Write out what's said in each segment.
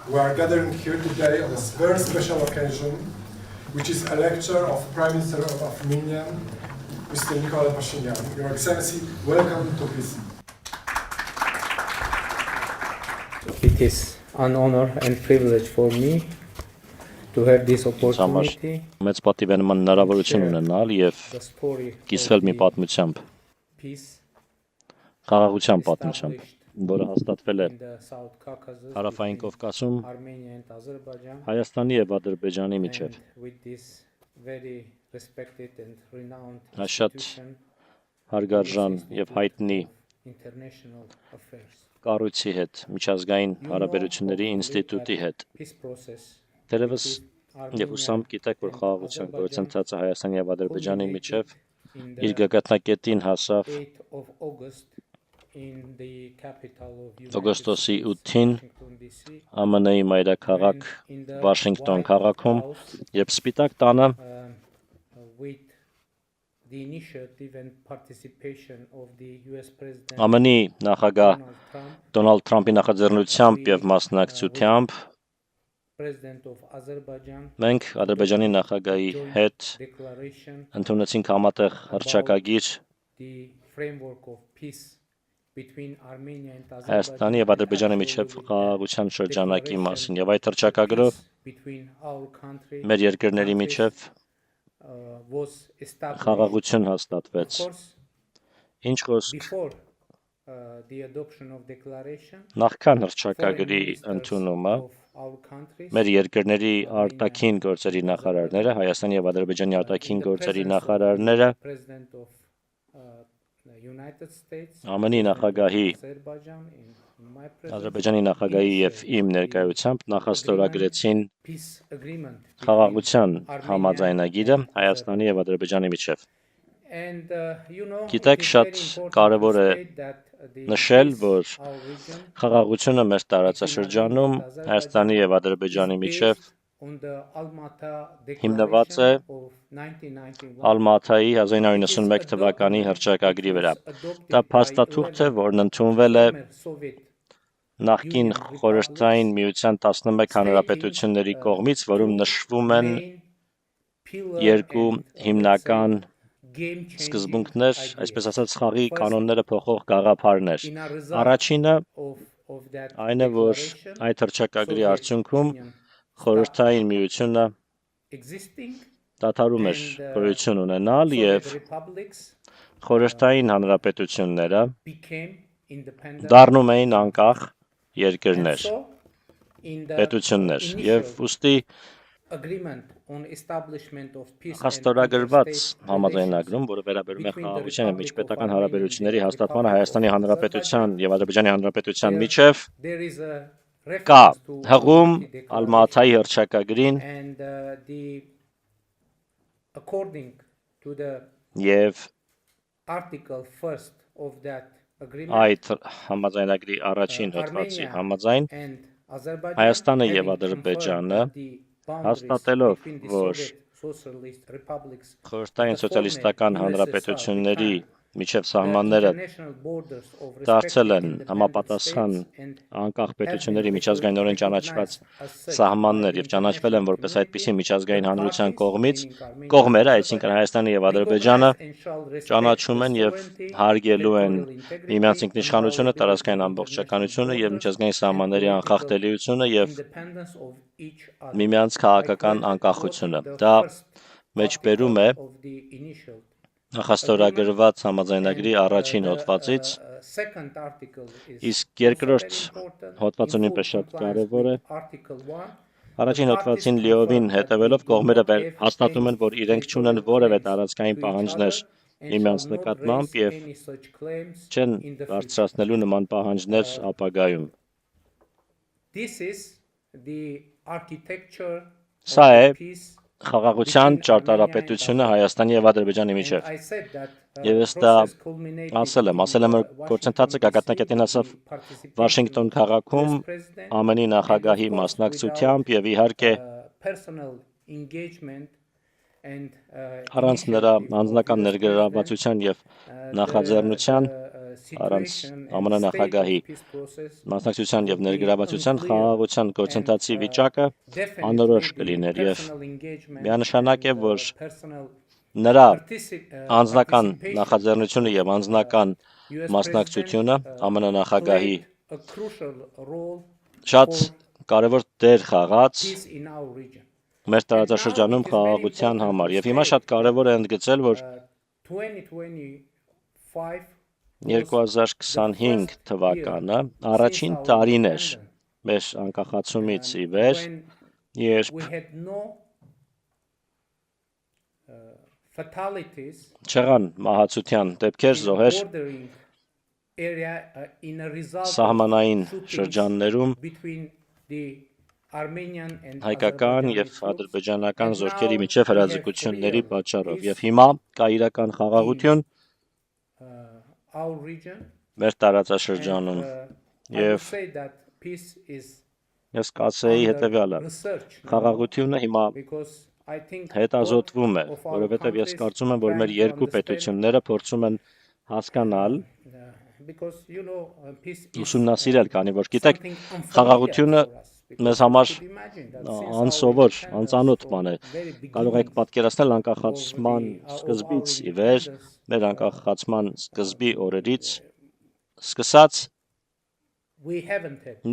We are gathering here today on a very special occasion, which is a lecture of Prime Minister of Armenia, Mr. Nikol Pashinyan. Your Excellency, welcome to his. It is an honor and privilege for me to have this opportunity Մեծ պատիվ է նման հնարավորություն ունենալ եւ the story կիսվել մի պատմությամբ, peace խաղաղության պատմությամբ, որը հաստատվել է in the South Caucasus Հարավային Կովկասում Armenia and Azerbaijan Հայաստանի եւ Ադրբեջանի միջև։ and with this very respected and renowned Շատ institution հարգարժան եւ հայտնի international affairs. կառույցի հետ, միջազգային հարաբերությունների ինստիտուտի հետ։ Peace process Դերևս եւ ուսամ գիտեք, որ խաղաղության գործընթացը Հայաստանի եւ Ադրբեջանի միջև in իր the գագաթնակետին հասավ 8th of August in the capital of United օգոստոսի States, 8-ին Washington DC, ԱՄՆ-ի մայրաքաղաք in the Վաշինգտոն White քաղաքում House, եւ Սպիտակ տանը with the initiative and participation of the US President ԱՄՆ-ի նախագահ Donald Trump, Դոնալդ Թրամփի նախաձեռնությամբ եւ մասնակցությամբ President of Azerbaijan, մենք Ադրբեջանի նախագահի հետ declaration ընդունեցինք համատեղ հռչակագիր the framework of peace between Armenia and Հայաստանի եւ Ադրբեջանի միջև խաղաղության շրջանակի մասին եւ այդ հռչակագրով between our country մեր երկրների միջև was established. խաղաղություն Of հաստատվեց։ course, Ինչ խոսք before the adoption of declaration, նախքան foreign հռչակագրի ministers ընդունումը of our countries, մեր երկրների արտաքին գործերի նախարարները, Հայաստանի եւ Ադրբեջանի արտաքին գործերի նախարարները, President of the United States, ԱՄՆ-ի նախագահի, Azerbaijan, in my presence, Ադրբեջանի նախագահի եւ իմ ներկայությամբ նախաստորագրեցին peace agreement between խաղաղության Armenia համաձայնագիրը and Հայաստանի եւ Ադրբեջանի միջև։ And you know, Գիտեք, it is շատ very important կարևոր է to state that the նշել, peace որ our region խաղաղությունը մեր տարածաշրջանում Հայաստանի եւ Ադրբեջանի is միջև based on the Alma-Ata հիմնված է Declaration of 1991. Ալմաթայի 1991 թվականի հռչակագրի վրա։ Դա փաստաթուղթ է, որն ընդունվել է former Soviet նախկին խորհրդային միության 11 հանրապետությունների կողմից, որում նշվում են main pillar երկու and, հիմնական let's say, game-changing սկզբունքներ, ideas. այսպես ասած խաղի կանոնները փոխող գաղափարներ։ In a result Առաջինը of that այն է, որ declaration, այդ հռչակագրի Soviet արդյունքում Union խորհրդային միությունը existing դադարում էր գոյություն ունենալ Soviet եւ republics խորհրդային հանրապետությունները became independent. դառնում էին անկախ And երկրներ, so, in the պետություններ initial եւ ուստի agreement on establishment of peace and հաստորագրված interstate համաձայնագրում, որը վերաբերում է between the խաղաղության եւ Republic of միջպետական Armenia հարաբերությունների and the հաստատմանը Republic Հայաստանի of Հանրապետության Azerbaijan, եւ Ադրբեջանի Հանրապետության there- միջև there is a կա reference to հղում Almaty Declaration, Ալմաթայի հռչակագրին and according to the եւ article first of that agreement, այդ համաձայնագրի առաջին հոդվածի Armenia համաձայն and Azerbaijan Հայաստանը եւ having Ադրբեջանը confirmed that the boundaries հաստատելով, between the որ Soviet Socialist republics խորհրդային and the սոցիալիստական former հանրապետությունների USSR միջև the սահմանները international borders of դարձել respective են independent համապատասխան states and անկախ have պետությունների been միջազգայինորեն ճանաչված recognized as such սահմաններ by եւ the ճանաչվել են որպես international այդպիսի community, միջազգային the հանրության parties, կողմից meaning Armenia կողմերը, and այսինքն Azerbaijan, Հայաստանը եւ Ադրբեջանը recognize and shall respect ճանաչում the են եւ sovereignty, հարգելու են territorial integrity, միմյանց and ինքնիշխանությունը, inviolability տարածքային of ամբողջականությունը international եւ borders միջազգային and սահմանների political անխախտելիությունը եւ independence of each other. միմյանց I քաղաքական quoted անկախությունը։ the Դա first մեջբերում է article of the initial նախաստորագրված համաձայնագրի and, առաջին the, հոդվածից, second article is իսկ also երկրորդ very important, հոդվածը in նույնպես full շատ compliance կարևոր է։ with Article 1. Առաջին The հոդվածին parties լիովին confirm that հետևելով they do կողմերը not have հաստատում են, որ any իրենք չունեն territorial որևէ claims տարածքային to each պահանջներ other and միմյանց shall not նկատմամբ raise եւ any such claims չեն in the future. բարձրացնելու նման պահանջներ ապագայում։ This is the architecture Սա of է the peace խաղաղության between Armenia and ճարտարապետությունը Azerbaijan. Հայաստանի եւ Ադրբեջանի And միջև։ I said that Եվ ես դա process culminated ասել եմ, in որ the գործընթացը Washington գագաթնակետին DC ասավ with the participation Վաշինգտոն of քաղաքում US President ԱՄՆ-ի նախագահի and of course մասնակցությամբ եւ իհարկե personal engagement and առանց նրա initiative of անձնական US ներգրավվածության եւ President, նախաձեռնության the առանց ԱՄՆ նախագահի մասնակցության եւ ներգրավվածության խաղաղության գործընթացի վիճակը անորոշ կլիներ եւ միանշանակ է, որ նրա անձնական նախաձեռնությունը եւ անձնական մասնակցությունը ԱՄՆ նախագահի շատ կարևոր դեր խաղաց մեր տարածաշրջանում խաղաղության համար եւ հիմա շատ կարևոր է ընդգծել, որ 2025 թվականը առաջին տարին էր մեր անկախացումից ի վեր, երբ չեղան մահացության դեպքեր, զոհեր սահմանային շրջաններում հայկական եւ ադրբեջանական զորքերի միջև հրաձգությունների պատճառով եւ հիմա կա իրական խաղաղություն մեր տարածաշրջանում եւ ես կասեի հետեւյալը խաղաղությունը հիմա հետազոտվում է, որովհետեւ ես կարծում եմ, որ մեր երկու պետությունները փորձում են հասկանալ ուսումնասիրել, քանի որ գիտեք, խաղաղությունը մեզ համար անսովոր, անծանոթ բան է։ Կարող եք պատկերացնել անկախացման սկզբից ի վեր, մեր անկախացման սկզբի օրերից սկսած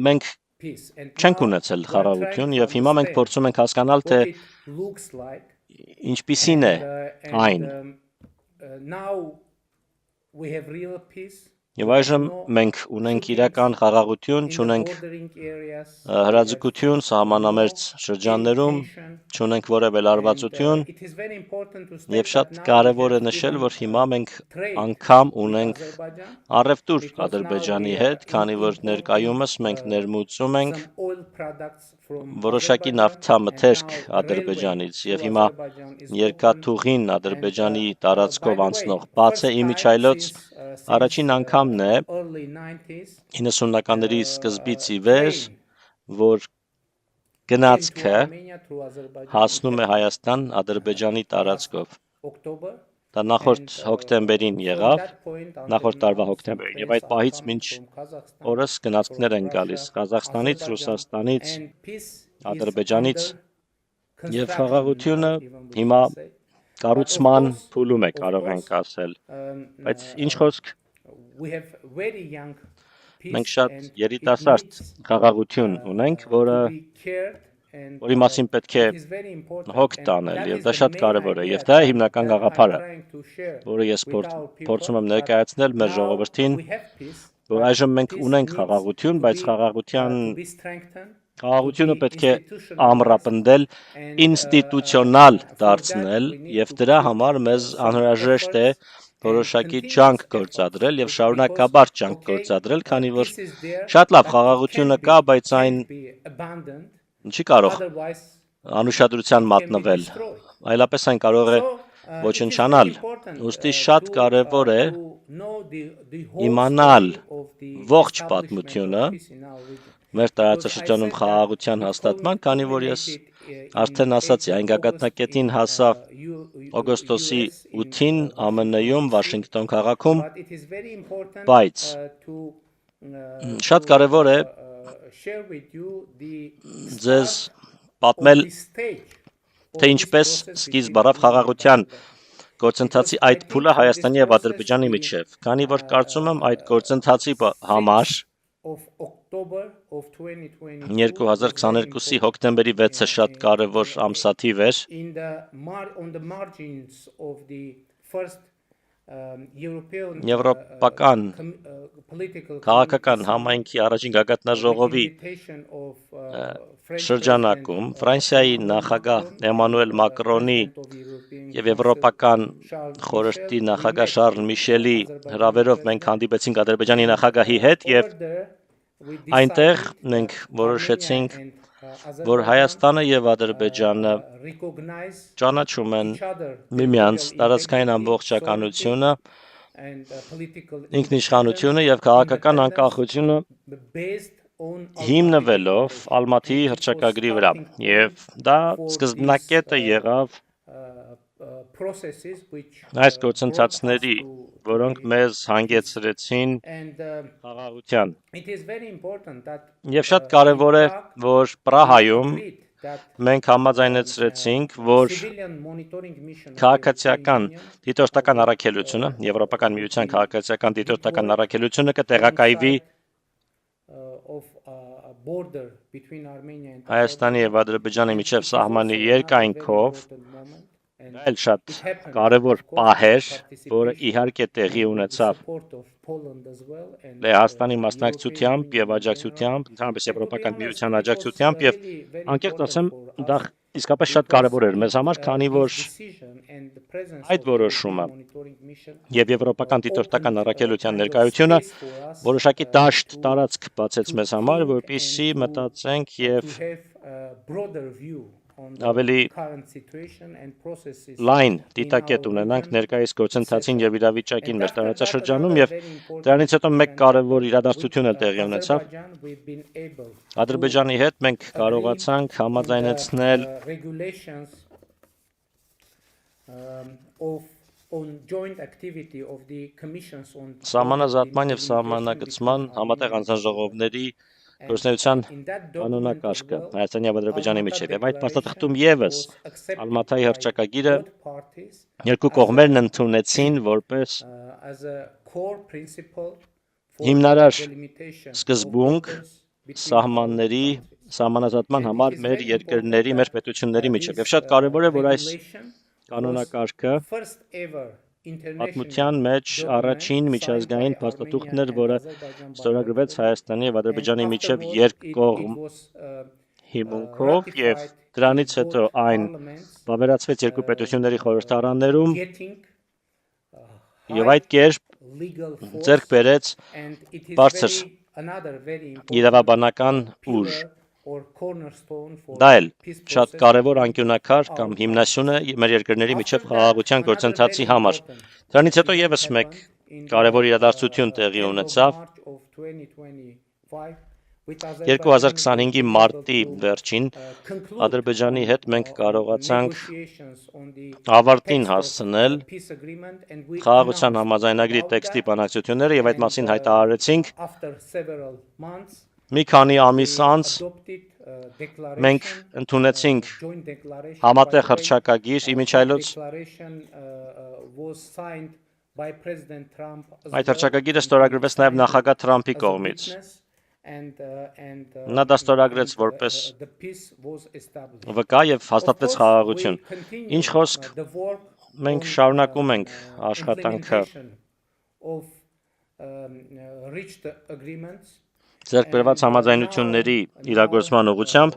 մենք չենք ունեցել խաղաղություն եւ հիմա մենք փորձում ենք հասկանալ, թե ինչպիսին է այն։ Եվ այժմ մենք ունենք իրական խաղաղություն, չունենք հրաձգություն սահմանամերձ շրջաններում, չունենք որևէ լարվածություն, եւ շատ կարեւոր է նշել, որ հիմա մենք անգամ ունենք առևտուր Ադրբեջանի հետ, քանի որ ներկայումս մենք ներմուծում ենք որոշակի նավթամթերք Ադրբեջանից եւ հիմա երկաթուղին Ադրբեջանի տարածքով անցնող բաց է իմիջայլոց առաջին անգամն է 90-ականների սկզբից ի վեր, որ գնացքը հասնում է Հայաստան Ադրբեջանի տարածքով։ Դա նախորդ հոկտեմբերին եղավ, նախորդ տարվա հոկտեմբերին, եւ այդ պահից մինչ օրս գնացքներ են գալիս Ղազախստանից, Ռուսաստանից, Ադրբեջանից եւ խաղաղությունը հիմա կառուցման փուլում է, կարող ենք ասել։ Բայց ինչ խոսք, մենք շատ երիտասարդ խաղաղություն ունենք, որի մասին պետք է հոգ տանել եւ դա շատ կարեւոր է եւ դա է հիմնական գաղափարը, որը ես փորձում եմ ներկայացնել մեր ժողովրդին, որ այժմ մենք ունենք խաղաղություն, բայց խաղաղությունը պետք է ամրապնդել, ինստիտուցիոնալ դարձնել եւ դրա համար մեզ անհրաժեշտ է որոշակի ջանք գործադրել եւ շարունակաբար ջանք գործադրել, քանի որ շատ լավ խաղաղությունը կա, բայց այն չի կարող անուշադրության մատնվել, այլապես այն կարող է ոչնչանալ։ Ուստի շատ կարևոր է իմանալ ողջ պատմությունը մեր տարածաշրջանում խաղաղության հաստատման, քանի որ ես արդեն ասացի, այն գագաթնակետին հասավ օգոստոսի 8-ին ԱՄՆ-ում Վաշինգտոն քաղաքում, բայց շատ կարևոր է ձեզ պատմել, թե ինչպես սկիզբ առավ խաղաղության գործընթացի այդ փուլը Հայաստանի եւ Ադրբեջանի միջև, քանի որ կարծում եմ այդ գործընթացի համար 2022-ի հոկտեմբերի 6-ը շատ կարևոր ամսաթիվ էր։ Եվրոպական քաղաքական համայնքի առաջին գագաթնաժողովի շրջանակում Ֆրանսիայի նախագահ Էմանուել Մակրոնի եւ Եվրոպական խորհրդի նախագահ Շարլ Միշելի հրավերով մենք հանդիպեցինք Ադրբեջանի նախագահի հետ եւ այնտեղ մենք որոշեցինք, որ Հայաստանը եւ Ադրբեջանը ճանաչում են միմյանց տարածքային ամբողջականությունը, ինքնիշխանությունը եւ քաղաքական անկախությունը հիմնվելով Ալմատիի հռչակագրի վրա, եւ դա սկզբնակետը եղավ Այս գործընթացների, որոնք մեզ հանգեցրեցին խաղաղության։ Եվ շատ կարևոր է, որ Պրահայում մենք համաձայնեցրեցինք, որ քաղաքացիական դիտորդական առաքելությունը, Եվրոպական միության քաղաքացիական դիտորդական առաքելությունը կտեղակայվի Հայաստանի եւ Ադրբեջանի միջև սահմանի երկայնքով, այլ շատ կարևոր պահ էր, որը իհարկե տեղի ունեցավ Լեհաստանի մասնակցությամբ եւ աջակցությամբ, ընդհանրապես Եվրոպական միության աջակցությամբ եւ անկեղծ ասեմ, դա իսկապես շատ կարևոր էր մեզ համար, քանի որ այդ որոշումը եւ Եվրոպական դիտորդական առաքելության ներկայությունը որոշակի դաշտ տարածք բացեց մեզ համար, որպեսզի մտածենք եւ ավելի լայն դիտակետ ունենանք ներկայիս գործընթացին եւ իրավիճակին մեր տարածաշրջանում եւ դրանից հետո մեկ կարևոր իրադարձություն էլ տեղի ունեցավ Ադրբեջանի հետ մենք կարողացանք համաձայնեցնել Սահմանազատման եւ սահմանագծման համատեղ հանձնաժողովների գործունեության կանոնակարգը Հայաստանի եւ Ադրբեջանի միջեւ եւ այդ փաստաթղթում եւս Ալմաթայի հռչակագիրը երկու կողմերն ընդունեցին որպես հիմնարար սկզբունք սահմանների սահմանազատման համար մեր երկրների, մեր պետությունների միջեւ եւ շատ կարեւոր է որ այս կանոնակարգը Պատմության մեջ առաջին միջազգային փաստաթուղթն էր, որը ստորագրվեց Հայաստանի եւ Ադրբեջանի միջև երկկողմ հիմունքով եւ դրանից հետո այն վավերացվեց երկու պետությունների խորհրդարաններում եւ այդ կերպ ձեռք բերեց բարձր իրավաբանական ուժ Դա էլ շատ կարևոր անկյունակար կամ հիմնասյուն է մեր երկրների միջև խաղաղության գործընթացի համար։ Դրանից հետո եւս մեկ կարևոր իրադարձություն տեղի ունեցավ 2025-ի մարտի վերջին Ադրբեջանի հետ մենք կարողացանք ավարտին հասցնել խաղաղության համաձայնագրի տեքստի բանակցությունները եւ այդ մասին հայտարարեցինք Մի քանի ամիս անց մենք ընդունեցինք համատեղ հռչակագիր իմիջայլոց Այդ հռչակագիրը ստորագրվեց նաև նախագահ Թրամփի կողմից Նա դա ստորագրեց որպես վկա եւ հաստատվեց խաղաղություն Ինչ խոսք մենք շարունակում ենք աշխատանքը Ձեռք բերված համաձայնությունների իրագործման ուղղությամբ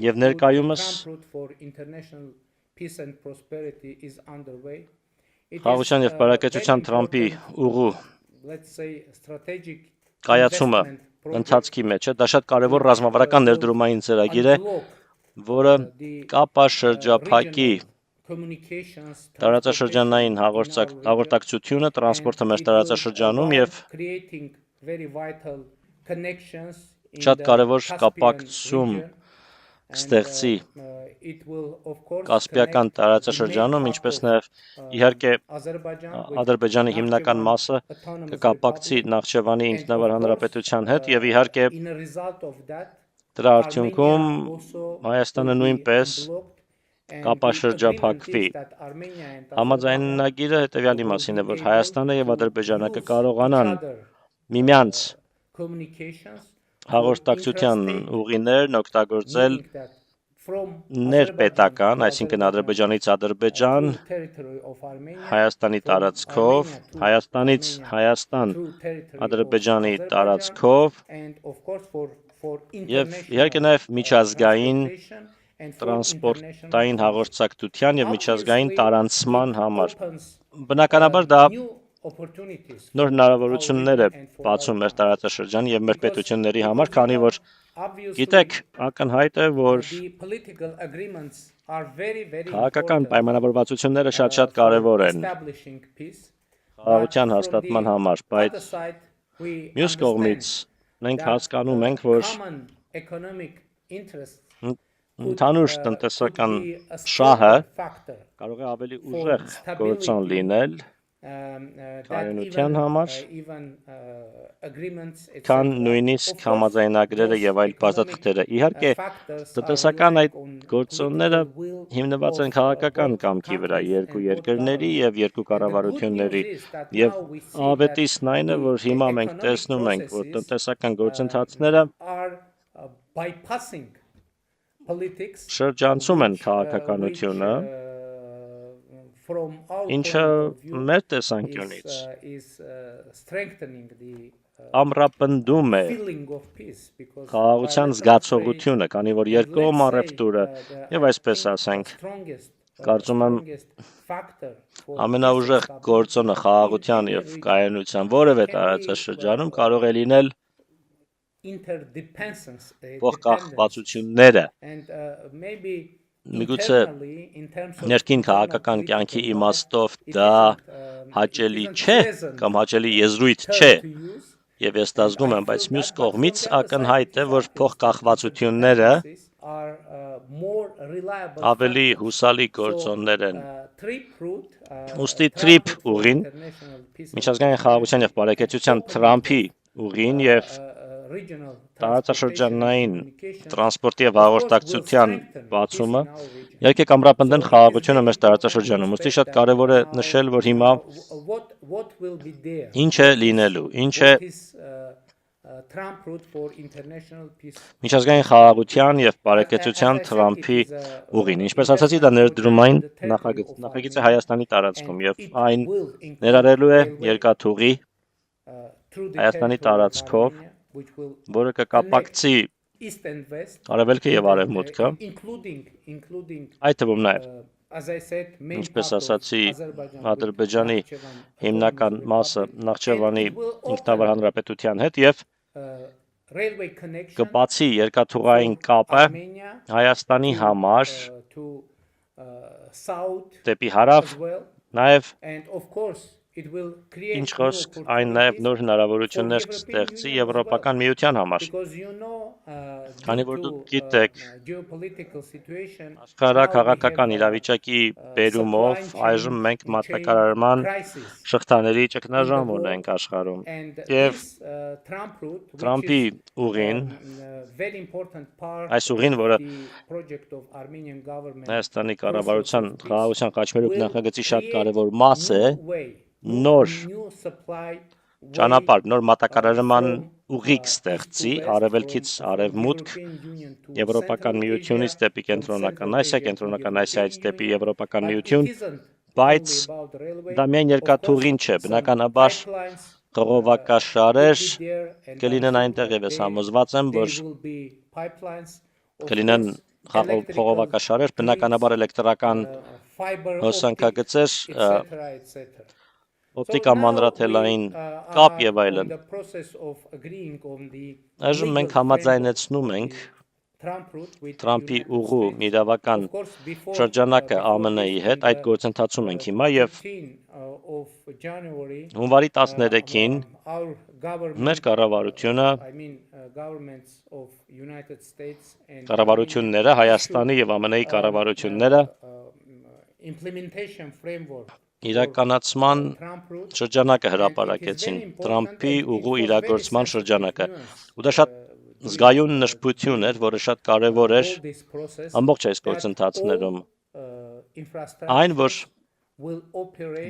եւ ներկայումս Խաղաղության եւ բարեկեցության Թրամփի ուղու կայացումը ընթացքի մեջ է դա շատ կարեւոր ռազմավարական ներդրումային ծրագիր է որը կապաշրջափակի Տարածաշրջանային հաղորդակցությունը, տրանսպորտը մեր տարածաշրջանում եւ շատ կարևոր կապակցում կստեղծի Կասպիական տարածաշրջանում, ինչպես նաեւ իհարկե Ադրբեջանի հիմնական մասը կկապակցի Նախճեվանի ինքնավար հանրապետության հետ եւ իհարկե դրա արդյունքում Հայաստանը նույնպես կապաշրջափակվի Համաձայնագիրը հետևյալի մասին է, որ Հայաստանը եւ Ադրբեջանը կկարողանան միմյանց հաղորդակցության ուղիներն օգտագործել ներպետական, այսինքն Ադրբեջանից Ադրբեջան, Հայաստանի տարածքով, Հայաստանից Հայաստան, Ադրբեջանի տարածքով եւ իհարկե նաեւ միջազգային տրանսպորտային հաղորդակցության եւ միջազգային տարանցման համար։ Բնականաբար դա նոր հնարավորություններ է բացում մեր տարածաշրջանի եւ մեր պետությունների համար, քանի որ գիտեք, ակնհայտ է, որ քաղաքական պայմանավորվածությունները շատ կարեւոր են խաղաղության հաստատման համար, բայց մյուս կողմից մենք հասկանում ենք, որ Ընդհանուր տնտեսական շահը կարող է ավելի ուժեղ գործոն լինել կայունության համար, քան նույնիսկ համաձայնագրերը եւ այլ բազատղթերը։ Իհարկե, տնտեսական այդ գործոնները հիմնված են քաղաքական կամքի վրա, երկու երկրների եւ երկու կառավարությունների, եւ ավետիսն այն է, որ հիմա մենք տեսնում ենք, որ տնտեսական գործընթացները շրջանցում են քաղաքականությունը, ինչը մեր տեսանկյունից ամրապնդում է խաղաղության զգացողությունը, քանի որ երկկողմ առևտուրը եւ այսպես ասենք, կարծում եմ ամենաուժեղ գործոնը խաղաղության եւ կայունության որևէ տարածաշրջանում կարող է լինել փոխկախվածությունները։ Միգուցե ներքին քաղաքական կյանքի իմաստով դա հաճելի չէ կամ հաճելի եզրույթ չէ, եւ ես դա զգում եմ, բայց մյուս կողմից ակնհայտ է, որ փոխկախվածությունները ավելի հուսալի գործոններ են։ Ուստի TRIP ուղին, միջազգային խաղաղության եւ բարեկեցության Թրամփի ուղին եւ տարածաշրջանային տրանսպորտի եւ հաղորդակցության բացումը իհարկե կամրապնդեն խաղաղությունը մեր տարածաշրջանում։ Ուստի շատ կարեւոր է նշել, որ հիմա ինչ է լինելու, ինչ է միջազգային խաղաղության եւ բարեկեցության Թրամփի ուղին։ Ինչպես ասացի, դա ներդրումային նախագիծ է Հայաստանի տարածքում եւ այն ներառելու է երկաթուղի Հայաստանի տարածքով, որը կկապակցի արևելքը եւ արևմուտքը, այդ թվում նաեւ, ինչպես ասացի, Ադրբեջանի հիմնական մասը Նախճեվանի ինքնավար հանրապետության հետ եւ կբացի երկաթուղային կապը Հայաստանի համար դեպի հարավ, նաեւ ինչ խոսք այն նաև նոր հնարավորություններ կստեղծի Եվրոպական միության համար։ Քանի որ դուք գիտեք, աշխարհաքաղաքական իրավիճակի բերումով այժմ մենք մատակարարման շղթաների ճգնաժամ ունենք աշխարհում։ Եվ Թրամփի ուղին, այս ուղին, որը Հայաստանի կառավարության խաղաղության խաչմերուկ նախագծի շատ կարևոր մաս է, նոր ճանապարհ, նոր մատակարարման ուղիղ ստեղծի արևելքից արևմուտք, Եվրոպական միությունից դեպի Կենտրոնական Ասիա, Կենտրոնական Ասիայից դեպի Եվրոպական միություն, բայց դա միայն երկաթուղին չէ, բնականաբար խողովակաշարեր կլինեն այնտեղ եւ ես համոզված եմ, որ կլինեն խողովակաշարեր, բնականաբար էլեկտրական հոսանքագծեր, օպտիկա մանրաթելային կապ եւ այլն։ Այժմ մենք համաձայնեցնում ենք Թրամփի ուղու իրավական շրջանակը ԱՄՆ-ի հետ, այդ գործընթացում ենք հիմա եւ հունվարի 13-ին մեր կառավարությունները, Հայաստանի եւ ԱՄՆ-ի կառավարությունները իրականացման շրջանակը հրապարակեցին, Թրամփի ուղու իրագործման շրջանակը, ու դա շատ զգայուն նշբություն էր, որը շատ կարևոր էր ամբողջ այս գործընթացներում, այն, որ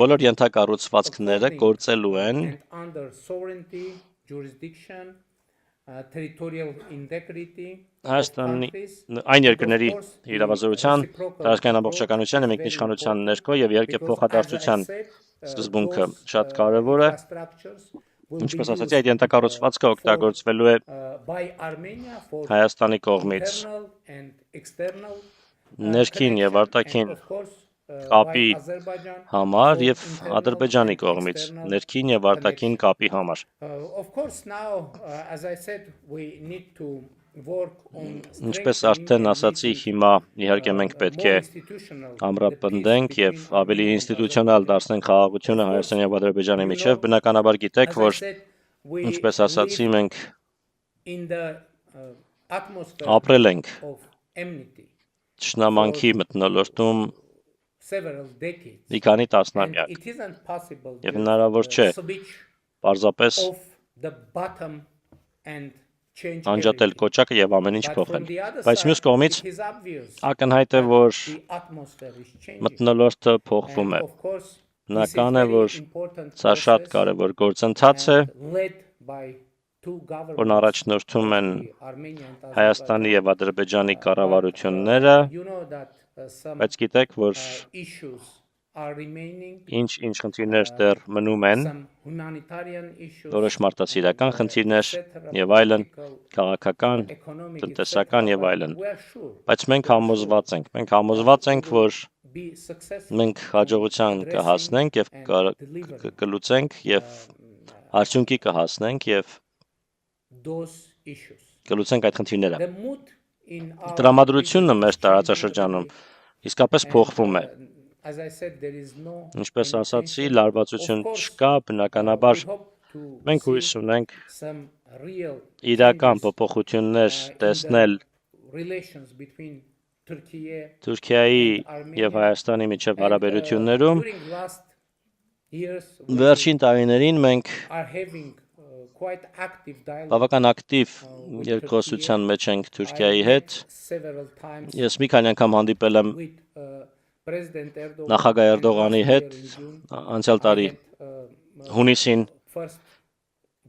բոլոր ենթակառուցվածքները գործելու են Հայաստանի այն երկրների իրավազորության, տարածքային ամբողջականության եւ ինքնիշխանության ներքո եւ իհարկե փոխադարձության սկզբունքը շատ կարեւոր է։ Ինչպես ասացի, այդ ենթակառուցվածքը օգտագործվելու է Հայաստանի կողմից ներքին եւ արտաքին կապի համար եւ Ադրբեջանի կողմից ներքին եւ արտաքին կապի համար։ Ինչպես արդեն ասացի, հիմա իհարկե մենք պետք է ամրապնդենք եւ ավելի ինստիտուցիոնալ դարձնենք խաղաղությունը Հայաստանի եւ Ադրբեջանի միջեւ։ Բնականաբար գիտեք, որ ինչպես ասացի, մենք ապրել ենք Թշնամանքի մթնոլորտում several decades. մի քանի And տասնամյակ it isn't possible եւ to հնարավոր չէ switch պարզապես off the bottom and change անջատել everything. կոճակը եւ ամեն ինչ But փոխել։ from the other Բայց side, մյուս կողմից it is obvious ակնհայտ է, that որ the atmosphere is changing. մթնոլորտը փոխվում է։ And of course, this is Բնական է, very որ important սա շատ process կարևոր գործընթաց է, and led by two որն governments, առաջնորդում են the Armenia and Հայաստանի Azerbaijan. եւ Ադրբեջանի But, կառավարությունները, you know that some բայց գիտեք, որ issues are remaining, ինչ խնդիրներ դեռ մնում են, some humanitarian issues, որոշ մարդասիրական խնդիրներ etc., եւ այլն, political, քաղաքական, economic, տնտեսական etc. եւ այլն։ We are sure Բայց մենք համոզված ենք, որ be successful մենք հաջողության in կհասնենք եւ addressing and delivering կլուծենք եւ արդյունքի կհասնենք եւ those issues. կլուծենք այդ խնդիրները։ The mood in our Տրամադրությունը region մեր is տարածաշրջանում changing իսկապես and, փոխվում է։ as I said, there is no Ինչպես any ասացի, tension. լարվածություն Of course, չկա, բնականաբար we hope to մենք see հույս ունենք some real իրական changes, փոփոխություններ in the տեսնել relations between Turkey Թուրքիայի and Armenia. եւ Հայաստանի միջև And, հարաբերություններում։ during last years, we Վերջին տարիներին մենք are having quite active dialogue. բավական ակտիվ երկխոսության մեջ ենք Թուրքիայի I հետ։ met several times Ես մի քանի անգամ հանդիպել եմ with President Erdogan նախագահ and Էրդողանի last հետ year in June, անցյալ տարի I had, հունիսին first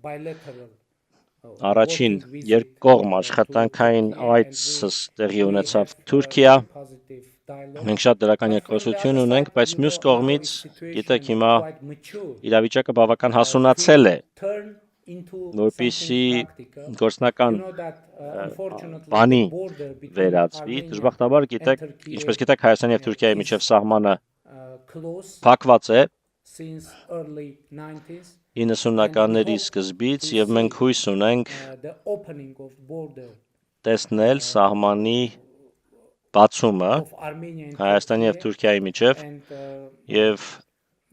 bilateral առաջին working visit, երկկողմ to աշխատանքային Turkey, and այցս տեղի we ունեցավ have, Թուրքիա։ positive dialogue. Մենք շատ դրական But from the երկխոսություն other ունենք, side, բայց you մյուս know, կողմից, our situation գիտեք, is հիմա quite mature, իրավիճակը բավական to հասունացել է, turn into որպեսզի something practical. գործնական You know that, unfortunately, բանի the border between վերածվի։ Armenia Դժբախտաբար գիտեք, and Turkey, ինչպես գիտեք, Հայաստանի եւ Թուրքիայի is, միջև սահմանը close փակված է since early 90s. 90-ականների սկզբից եւ մենք հույս ունենք The opening of border տեսնել սահմանի բացումը of Armenia and Հայաստանի եւ Turkey, Թուրքիայի միջև and եւ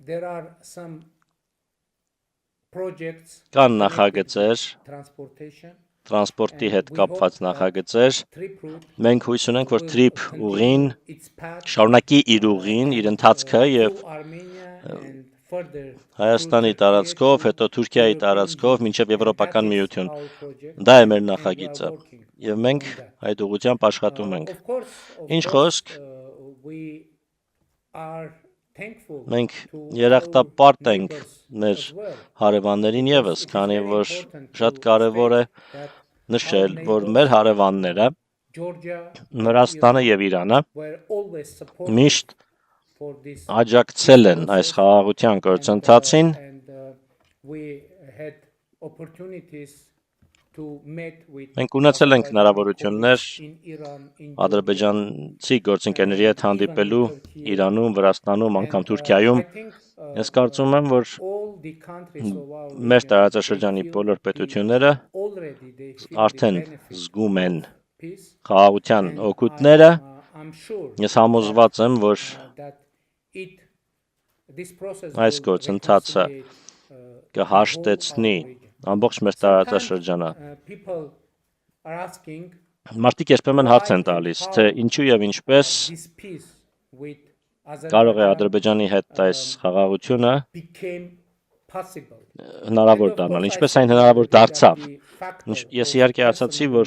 there are some projects կան connected նախագծեր, with transportation, տրանսպորտի հետ we կապված hope that նախագծեր։ trip route Մենք հույս ունենք, որ will TRIP continue ուղին its path, շարունակի իր ուղին, իր ընթացքը եւ through Armenia and further Հայաստանի through տարածքով, Turkey հետո Թուրքիայի to տարածքով European մինչև Union. Եվրոպական And that is միություն։ our project, Դա է մեր and we are նախագիծը working եւ մենք on that. այդ ուղղությամբ աշխատում ենք։ Of Ինչ course, խոսք, we are thankful մենք to երախտապարտ our ենք neighbors մեր as well. հարևաններին եւս, It is քանի very որ important շատ to կարեւոր է state that նշել, our որ neighbors, մեր հարևանները Georgia, Վրաստանը եւ Իրանը were always supportive միշտ for this աջակցել են այս խաղաղության գործընթացին and we had opportunities to meet with Մենք ունեցել ենք հնարավորություններ in Iran, in ադրբեջանցի գործընկերների հետ հանդիպելու Իրանում, Վրաստանում, անգամ Թուրքիայում։ Ես կարծում եմ, որ մեր տարածաշրջանի բոլոր պետությունները արդեն զգում են խաղաղության օգուտները։ Ես համոզված եմ, որ այս գործընթացը կհաշտեցնի ամբողջ մեր տարածաշրջանը։ Մարդիկ երբեմն հարց են տալիս, թե ինչու եւ ինչպես կարող է Ադրբեջանի հետ այս խաղաղությունը հնարավոր դառնալ, ինչպես այն հնարավոր դարձավ։ Ես իհարկե ասացի, որ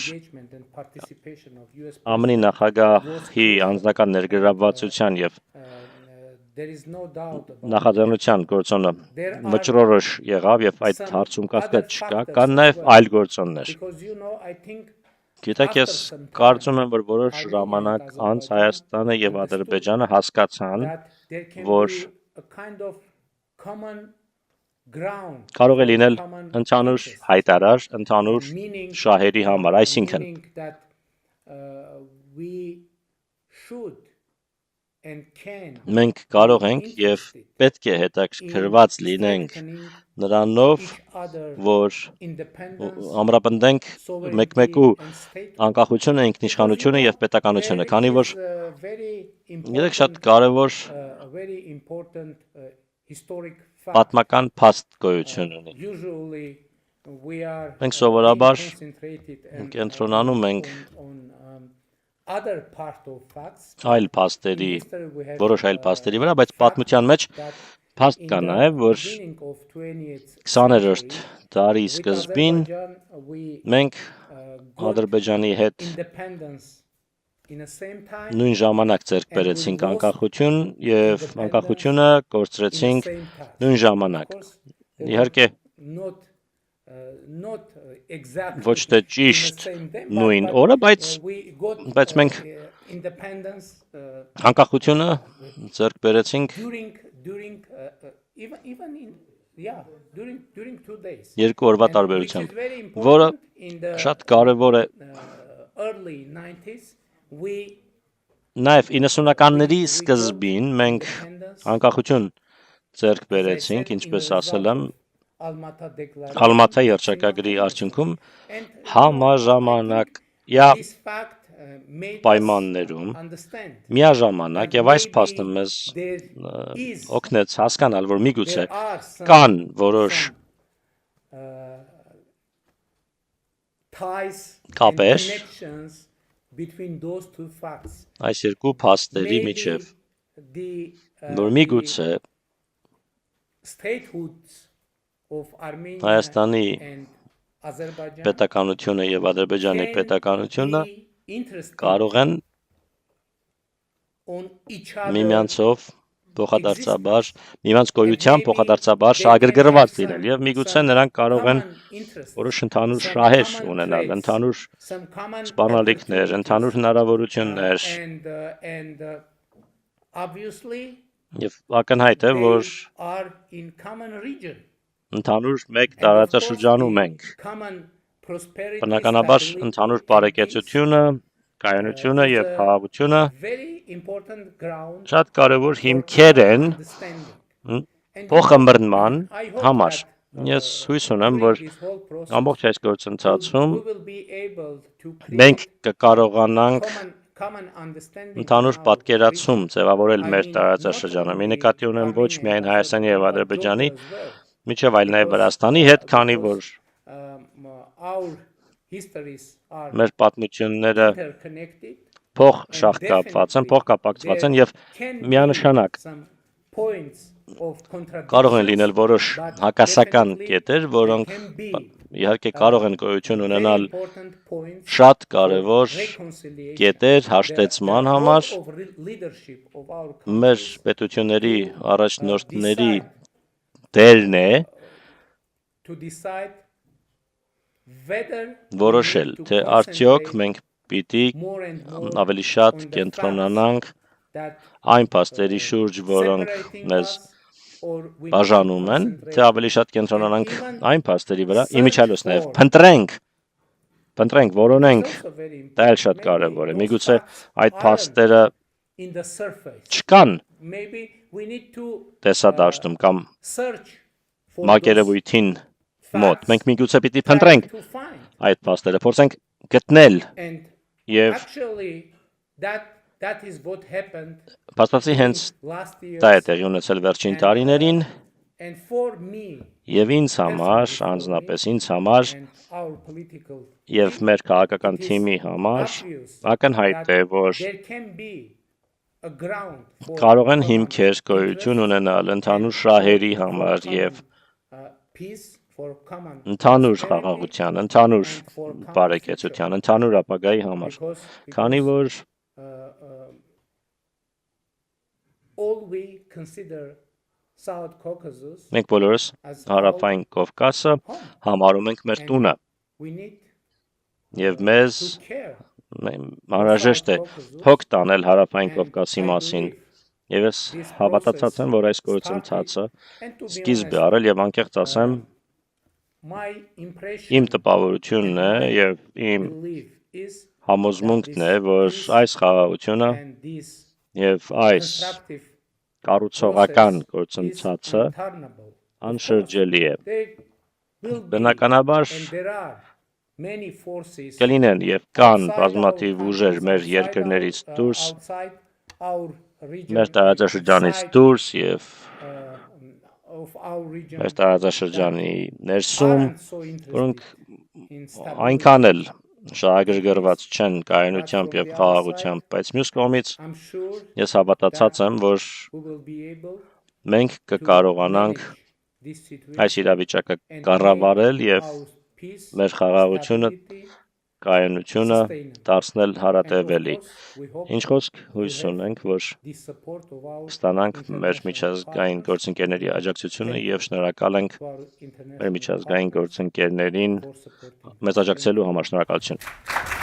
ԱՄՆ-ի նախագահի անձնական ներգրավվածության եւ նախաձեռնության գործոնը վճռորոշ եղավ եւ այդ հարցում կասկած չկա, կան նաեւ այլ գործոններ։ Գիտեք, ես կարծում եմ, որ որոշ ժամանակ անց Հայաստանը եւ Ադրբեջանը հասկացան, որ կարող է լինել ընդհանուր հայտարար, ընդհանուր շահերի համար, այսինքն մենք կարող ենք եւ պետք է հետաքրքրված լինենք նրանով, որ ամրապնդենք մեկմեկու անկախությունը, ինքնիշխանությունը եւ պետականությունը, քանի որ գիտեք շատ կարեւոր պատմական փաստ գոյություն ունի։ Մենք սովորաբար կենտրոնանում ենք other part of facts. այլ փաստերի, In history we have, որոշ այլ փաստերի վրա, բայց պատմության մեջ that փաստ in կա the նաև, որ beginning of 20th 20-րդ century, դարի with սկզբին Azerbaijan, we մենք got Ադրբեջանի հետ independence in the same time, նույն ժամանակ ձեռք բերեցինք անկախություն եւ անկախությունը in the կորցրեցինք same time. նույն ժամանակ։ Of course, they Իհարկե were not exactly ոչ թե in the ճիշտ same day, նույն but, օրը, բայց we got բայց մենք independence անկախությունը ձեռք բերեցինք during even in during 2 days. երկու օրվա And which տարբերությամբ, is very որը important in the շատ կարևոր է early 90s. We նաև 90-ականների սկզբին մենք անկախություն ձեռք բերեցինք, ինչպես ասել եմ, Almata Declaration. Ալմաթա երճակագրի արդյունքում համաժամանակյա This fact made us պայմաններում understand միաժամանակ that եւ այս maybe փաստը մեզ there is օգնեց հասկանալ, որ միգուցե there are some կան որոշ ties and կապեր connections between those two facts. այս երկու փաստերի Maybe միջև, the որ միգուցե statehoods of Armenia Հայաստանի and Azerbaijan պետականությունը եւ Ադրբեջանի can պետականությունը be interested կարող են on each other միմյանցով փոխադարձաբար, միմյանց գոյությամբ փոխադարձաբար շահագրգռված լինել եւ միգուցե նրանք կարող են որոշ ընդհանուր շահեր ունենալ, ընդհանուր սպառնալիքներ, ընդհանուր հնարավորություններ and obviously եւ ակնհայտ է, որ they are in common region. ընդհանուր մեկ And of course, տարածաշրջանում the ենք։ common prosperity, Բնականաբար stability, ընդհանուր and բարեկեցությունը, կայունությունը peace, եւ խաղաղությունը very important ground շատ կարեւոր for հիմքեր են understanding. And փոխմրնման I hope համար։ that, Ես հույս ունեմ, որ during this whole process, ամբողջ այս գործընթացում we will be able to մենք create կկարողանանք common understanding ընդհանուր in our պատկերացում region. ձևավորել I մեր mean, տարածաշրջանում։ not Մի only նկատի ունեմ ոչ Armenia միայն and Հայաստանի եւ Azerbaijan, but Ադրբեջանի, Georgia as well. միջև այլ նաև Because, Վրաստանի հետ, քանի որ our histories are մեր պատմությունները interconnected. փող And շահկապված են, definitely փոխկապակցված են there եւ can միանշանակ be some points of կարող են լինել որոշ contradictions, but հակասական definitely կետեր, there որոնք can be իհարկե կարող են գոյություն very ունենալ important points շատ for կարևոր reconciliation. կետեր The հաշտեցման role համար of leadership of our մեր countries պետությունների առաջնորդների decide դերն է to decide whether we որոշել, need to թե արդյոք concentrate մենք պիտի more and more ավելի շատ on the կենտրոնանանք that այն փաստերի շուրջ, որոնք separating մեզ us, or we need to բաժանում են, թե concentrate ավելի շատ կենտրոնանանք and even այն փաստերի վրա, search իմիջիալոց նաև for- փնտրենք, It's որոնենք, also very դա էլ important. շատ Maybe կարևոր է։ those Միգուցե facts այդ aren't փաստերը in the surface. չկան Maybe we need to տեսադաշտում կամ search for մակերևույթին those մոտ։ facts, Մենք միգուցե պիտի try փնտրենք to find. այդ փաստերը, փորձենք գտնել And եւ actually that is what happened փաստացի հենց last year. դա է տեղի ունեցել վերջին տարիներին And for me եւ ինձ համար, անձնապես ինձ համար and our political եւ մեր քաղաքական թիմի համար ակնհայտ է, որ there can be a ground for կարող են common հիմքեր գոյություն ունենալ ընդհանուր շահերի համար եւ peace, for common ընդհանուր prosperity, խաղաղության, ընդհանուր and for common բարեկեցության, future. ընդհանուր ապագայի համար։ Քանի որ all we consider South Caucasus մենք բոլորս as հարավային Կովկասը home. համարում ենք մեր տունը We need եւ մեզ to care. անհրաժեշտ է հոգ տանել հարավային Կովկասի մասին։ Եվ ես հավատացած եմ, որ այս գործընթացը And to be սկիզբ է honest, արել եւ անկեղծ ասեմ, my impression, իմ տպավորությունն է եւ իմ belief is համոզմունքն է, որ այս խաղաղությունը and this եւ այս constructive կառուցողական process is գործընթացը untenable. անշրջելի է։ There will be, Բնականաբար and there are many forces կլինեն եւ կան outside բազմաթիվ our ուժեր countries, մեր outside երկրներից our- դուրս, outside our region, մեր տարածաշրջանից outside, դուրս եւ of our region, մեր տարածաշրջանի ներսում, aren't so interested որոնք in stability. այնքան էլ շահագրգռված չեն կայունությամբ եւ խաղաղությամբ, բայց մյուս կողմից I'm sure ես հավատացած եմ, որ we will be able մենք կկարողանանք this situation այս իրավիճակը and կառավարել make եւ our peace, մեր խաղաղությունը, stability, կայունությունը sustainable. դարձնել And of հարատևելի։ course, we hope Ինչ խոսք հույս ունենք, որ the support of our ստանանք մեր international միջազգային partners, գործընկերների աջակցությունը եւ շնորհակալ ենք to our մեր international միջազգային partners գործընկերներին for supporting մեզ աջակցելու համար։ Շնորհակալություն։